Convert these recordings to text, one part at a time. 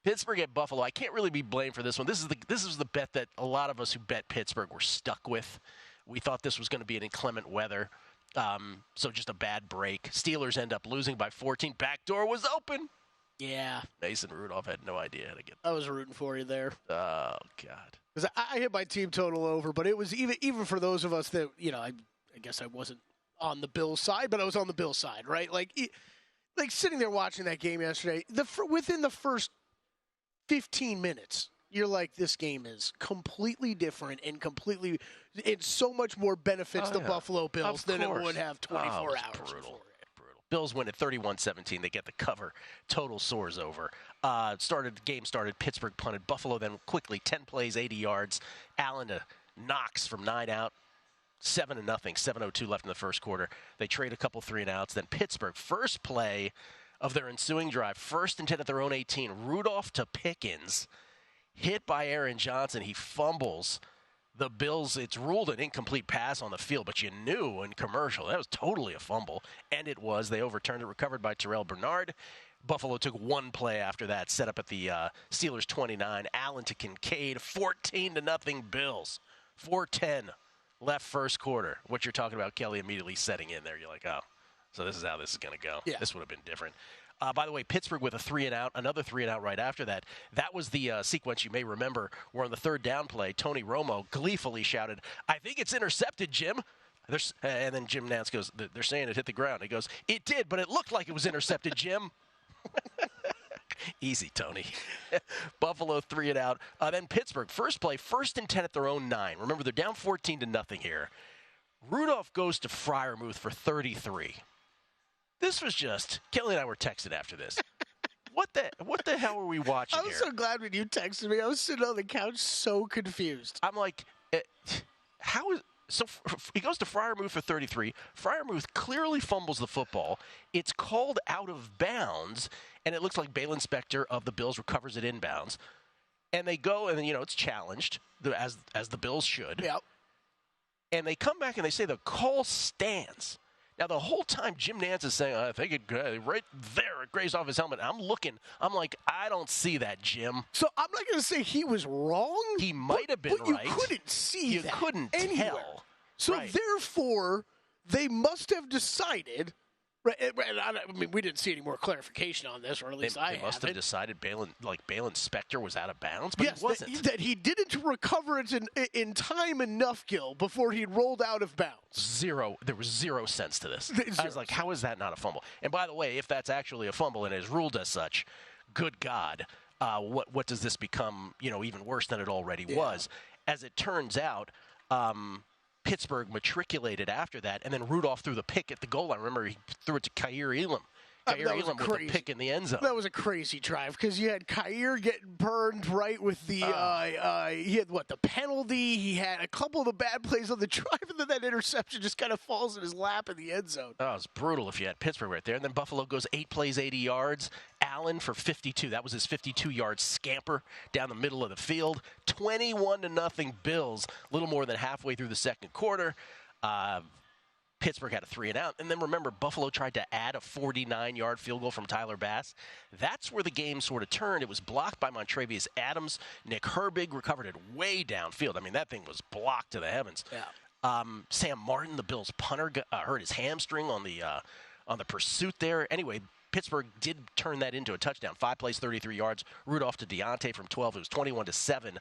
Pittsburgh at Buffalo. I can't really be blamed for this one. This is the bet that a lot of us who bet Pittsburgh were stuck with. We thought this was going to be an inclement weather, so just a bad break. Steelers end up losing by 14. Back door was open. Yeah. Mason Rudolph had no idea how to get I was rooting for you there. Oh, God. Because I hit my team total over, but it was even for those of us that, I guess I wasn't on the Bills side, but I was on the Bills side, right? Like sitting there watching that game yesterday, within the first 15 minutes, you're like, this game is completely different and it's so much more benefits the Buffalo Bills than it would have 24 hours brutal. Bills win at 31-17. They get the cover. Total soars over. Game started. Pittsburgh punted. Buffalo then quickly 10 plays, 80 yards. Allen to Knox from 9 out. 7-0. 7:02 left in the first quarter. They trade a couple 3-and-outs. Then Pittsburgh, first play of their ensuing drive, 1st and 10 at their own 18. Rudolph to Pickens, hit by Aaron Johnson. He fumbles. The Bills, it's ruled an incomplete pass on the field, but you knew in commercial that was totally a fumble, and it was. They overturned it, recovered by Terrell Bernard. Buffalo took one play after that, set up at the Steelers 29. Allen to Kincaid, 14-0 Bills. 4:10 left first quarter. What you're talking about, Kelley, immediately setting in there. You're like, oh, so this is how this is going to go. Yeah. This would have been different. By the way, Pittsburgh with a 3-and-out, another 3-and-out right after that. That was the sequence you may remember where on the third down play, Tony Romo gleefully shouted, "I think it's intercepted, Jim." And then Jim Nantz goes, "They're saying it hit the ground." He goes, "It did, but it looked like it was intercepted, Jim." Easy, Tony. Buffalo 3-and-out. Then Pittsburgh, first play, 1st and 10 at their own 9. Remember, they're down 14-0 here. Rudolph goes to Freiermuth for 33. This was just, Kelley and I were texting after this. What the hell were we watching here? I was so glad when you texted me. I was sitting on the couch so confused. I'm like, so he goes to Freiermuth for 33. Freiermuth clearly fumbles the football. It's called out of bounds, and it looks like Bydlon Spector of the Bills recovers it inbounds. And they go, and it's challenged, as the Bills should. Yep. And they come back and they say the call stands. Now, the whole time, Jim Nantz is saying, I think it right there, it grazed off his helmet. I'm looking. I'm like, I don't see that, Jim. So I'm not going to say he was wrong. He might have been right. You couldn't see that. You couldn't tell. So therefore, they must have decided. Right, I mean, we didn't see any more clarification on this, or at least they must have decided Bydlon Spector was out of bounds, but yes, he wasn't. That he didn't recover it in time enough, Gill, before he'd rolled out of bounds. There was zero sense to this. I was like, how is that not a fumble? And by the way, if that's actually a fumble and is ruled as such, good God, what does this become? Even worse than it already was. As it turns out. Pittsburgh matriculated after that, and then Rudolph threw the pick at the goal line. Remember, he threw it to Kaiir Elam. Kaiir Elam with the pick in the end zone. That was a crazy drive because you had Kaiir getting burned right with the he had the penalty. He had a couple of the bad plays on the drive, and then that interception just kind of falls in his lap in the end zone. Oh, it was brutal if you had Pittsburgh right there. And then Buffalo goes 8 plays, 80 yards. Allen for 52. That was his 52-yard scamper down the middle of the field. 21-0 Bills. A little more than halfway through the second quarter. Pittsburgh had a 3-and-out. And then remember, Buffalo tried to add a 49-yard field goal from Tyler Bass. That's where the game sort of turned. It was blocked by Montrevious Adams. Nick Herbig recovered it way downfield. I mean, that thing was blocked to the heavens. Yeah. Sam Martin, the Bills' punter, hurt his hamstring on the pursuit there. Anyway, Pittsburgh did turn that into a touchdown. 5 plays, 33 yards. Rudolph to Deontay from 12. It was 21-7.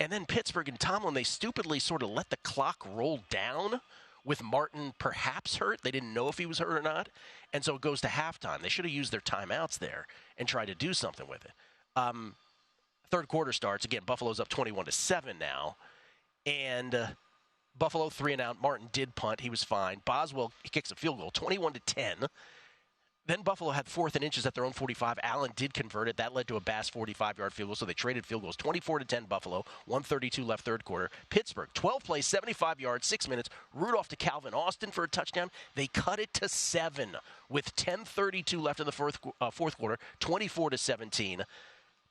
And then Pittsburgh and Tomlin, they stupidly sort of let the clock roll down with Martin perhaps hurt. They didn't know if he was hurt or not. And so it goes to halftime. They should have used their timeouts there and tried to do something with it. Third quarter starts. Again, Buffalo's up 21-7 now. And Buffalo 3-and-out. Martin did punt. He was fine. Boswell kicks a field goal, 21-10. Then Buffalo had 4th and inches at their own 45. Allen did convert it. That led to a Bass 45-yard field goal, so they traded field goals. 24-10 Buffalo, 1:32 left third quarter. Pittsburgh, 12 plays, 75 yards, 6 minutes. Rudolph to Calvin Austin for a touchdown. They cut it to 7 with 10:32 left in the fourth quarter, 24-17.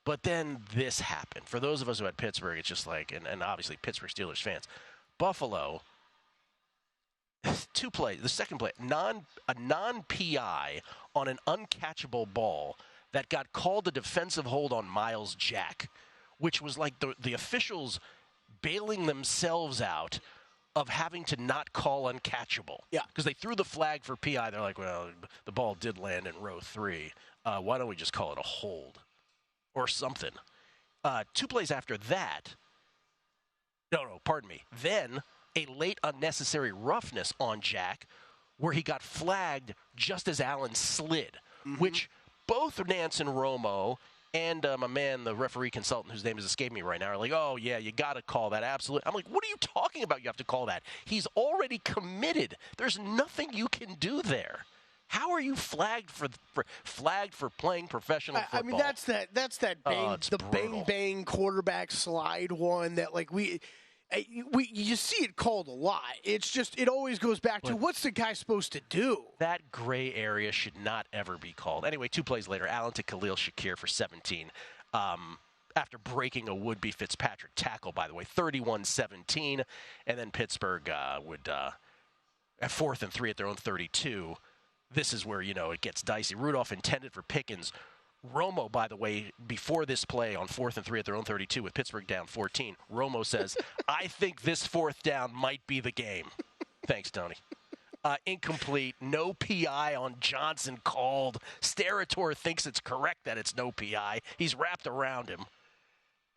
But then this happened. For those of us who had Pittsburgh, it's just like, and obviously Pittsburgh Steelers fans, Buffalo, 2 plays. The second play, a non-PI on an uncatchable ball that got called a defensive hold on Miles Jack, which was like the officials bailing themselves out of having to not call uncatchable. Yeah. Because they threw the flag for PI. They're like, well, the ball did land in row 3. Why don't we just call it a hold or something? 2 plays after that, pardon me. Then a late unnecessary roughness on Jack where he got flagged just as Allen slid, which both Nance and Romo and my man, the referee consultant, whose name is escaping me right now, are like, oh, yeah, you got to call that. Absolutely. I'm like, what are you talking about? You have to call that. He's already committed. There's nothing you can do there. How are you flagged for playing professional football? I mean, that's that bang quarterback slide one that like you see it called a lot. It's just it always goes back to what's the guy supposed to do? That gray area should not ever be called. Anyway, 2 plays later, Allen to Khalil Shakir for 17. After breaking a would-be Fitzpatrick tackle, by the way, 31-17, and then Pittsburgh would at 4th and 3 at their own 32. This is where, it gets dicey. Rudolph intended for Pickens. Romo, by the way, before this play on 4th and 3 at their own 32 with Pittsburgh down 14, Romo says, I think this 4th down might be the game. Thanks, Tony. Incomplete. No PI on Johnson called. Sterator thinks it's correct that it's no PI. He's wrapped around him.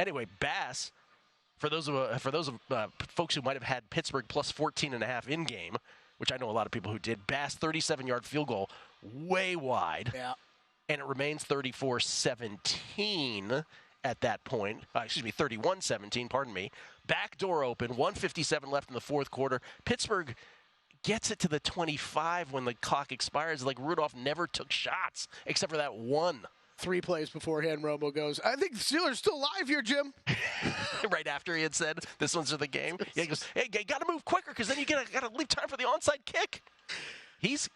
Anyway, Bass, for those folks who might have had Pittsburgh plus 14.5 in game, which I know a lot of people who did, Bass 37-yard field goal way wide. Yeah. And it remains 34-17 at that point. 31-17, pardon me. Back door open, 1:57 left in the 4th quarter. Pittsburgh gets it to the 25 when the clock expires. Like Rudolph never took shots except for that one. 3 plays beforehand, Romo goes, I think the Steelers are still alive here, Jim. Right after he had said, this one's for the game. Yeah, he goes, hey, you got to move quicker because then you got to leave time for the onside kick. He's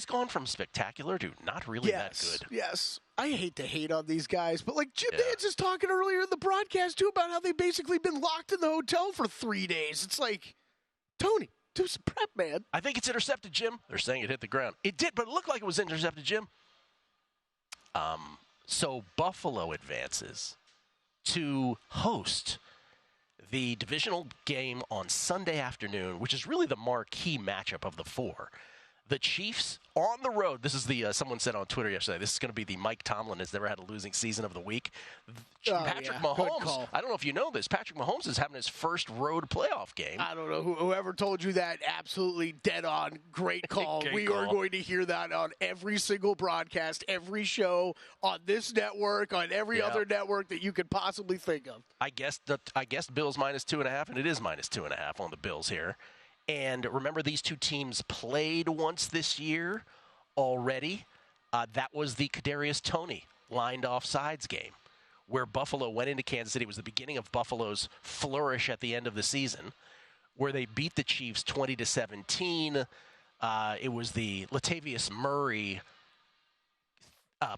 gone from spectacular to not really that good. Yes. I hate to hate on these guys, but like Jim Nance is talking earlier in the broadcast, too, about how they've basically been locked in the hotel for 3 days. It's like, Tony, do some prep, man. I think it's intercepted, Jim. They're saying it hit the ground. It did, but it looked like it was intercepted, Jim. So Buffalo advances to host the divisional game on Sunday afternoon, which is really the marquee matchup of the 4. The Chiefs on the road. This is the someone said on Twitter yesterday, this is going to be the Mike Tomlin has never had a losing season of the week. Patrick Mahomes, I don't know if you know this, Patrick Mahomes is having his first road playoff game. I don't know. Whoever told you that, absolutely dead on. Great call. We are going to hear that on every single broadcast, every show, on this network, on every other network that you could possibly think of. I guess Bills minus 2.5, and it is minus 2.5 on the Bills here. And remember, these 2 teams played once this year already. That was the Kadarius Toney lined offsides game, where Buffalo went into Kansas City. It was the beginning of Buffalo's flourish at the end of the season, where they beat the Chiefs 20-17. It was the Latavius Murray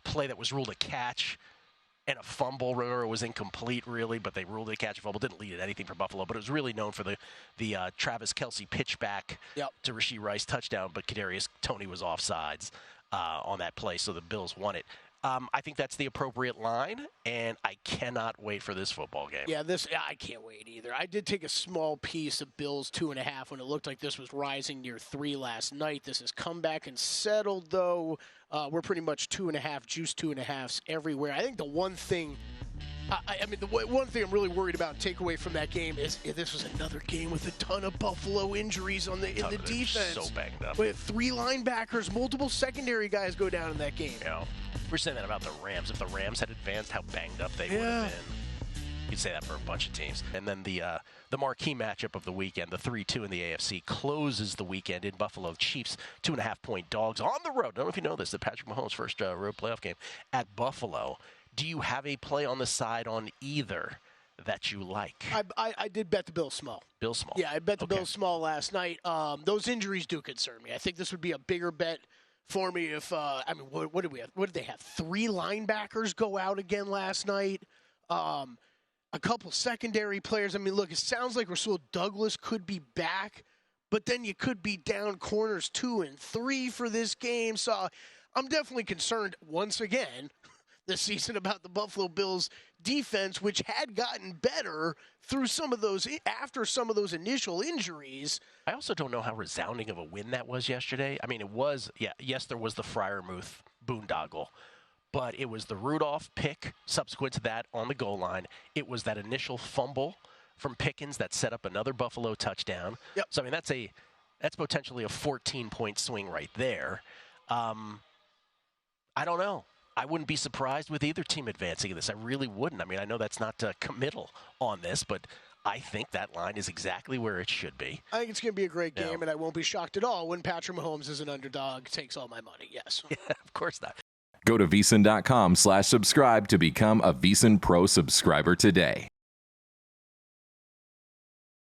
play that was ruled a catch. And a fumble, remember, it was incomplete, really, but they ruled it a catch and fumble. Didn't lead at anything for Buffalo, but it was really known for the Travis Kelce pitchback to Rashee Rice touchdown, but Kadarius Toney was offsides on that play, so the Bills won it. I think that's the appropriate line, and I cannot wait for this football game. Yeah, I can't wait either. I did take a small piece of Bills 2.5 when it looked like this was rising near 3 last night. This has come back and settled, though. We're pretty much 2.5, juice 2.5s everywhere. I think the one thing, the one thing I'm really worried about and take away from that game is this was another game with a ton of Buffalo injuries in the defense. So banged up. With 3 linebackers, multiple secondary guys go down in that game. Yeah. We're saying that about the Rams. If the Rams had advanced, how banged up they would have been. You'd say that for a bunch of teams. And then the marquee matchup of the weekend, the 3-2 in the AFC, closes the weekend in Buffalo. Chiefs 2.5-point dogs on the road. I don't know if you know this, the Patrick Mahomes' first road playoff game at Buffalo. Do you have a play on the side on either that you like? I did bet the Bills small. Bills small. Yeah, I bet the Bills small last night. Those injuries do concern me. I think this would be a bigger bet for me if what did we have? What did they have? 3 linebackers go out again last night. A couple secondary players. Look, it sounds like Rasul Douglas could be back, but then you could be down corners 2 and 3 for this game. So I'm definitely concerned once again this season about the Buffalo Bills defense, which had gotten better through after some of those initial injuries. I also don't know how resounding of a win that was yesterday. I mean, it was, yes, there was the Freiermuth boondoggle, but it was the Rudolph pick subsequent to that on the goal line. It was that initial fumble from Pickens that set up another Buffalo touchdown. Yep. So, I mean, that's potentially a 14-point swing right there. I don't know. I wouldn't be surprised with either team advancing in this. I really wouldn't. I mean, I know that's not committal on this, but I think that line is exactly where it should be. I think it's going to be a great game, and I won't be shocked at all when Patrick Mahomes is an underdog, takes all my money. Yes. Yeah, of course not. Go to VSiN.com/subscribe to become a VSiN Pro subscriber today.